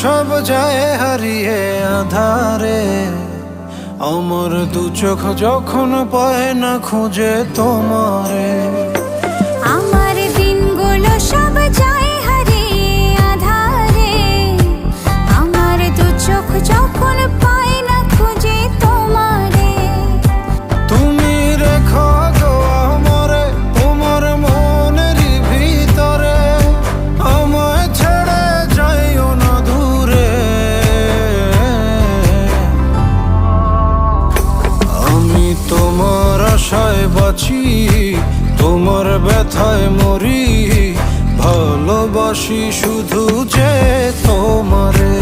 সব যায় হারিয়ে আধারে, আমার দু চোখ যখন পায় না খুঁজে তোমারে। আমার দিনগুলো সব যায় হারিয়ে আধারে, আমার দু চোখ যখন পায় না খুঁজে তোমারে। তুমি রেখো গো আমরে তোমার মনের ভিতরে, আমায় ছেড়ে যাইও না দূরে। আমি তোমার আশায় বাঁচি, তোমার ব্যথায় মরি, ভালোবাসি শুধু যে তোমারে।